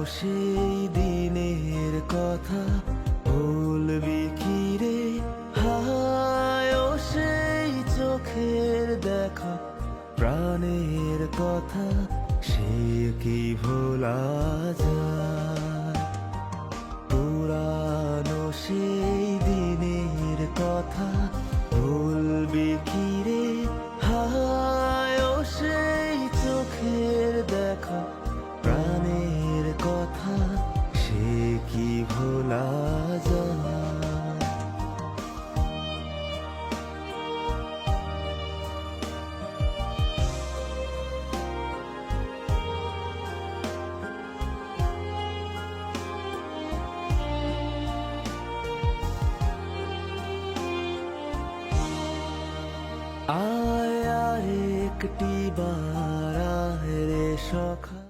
সেই দিনের কথা বলবি কি রে? হায় ও সেই চোখের দেখা, প্রাণের কথা সে কি ভোলা যায়? পুরানো সেই দিনের কথা বলবি কি রে? হায় ও সেই চোখের দেখা, প্রাণের কথা সে কি ভোলা যায়? আয় আর একটি বার আয় রে সখা।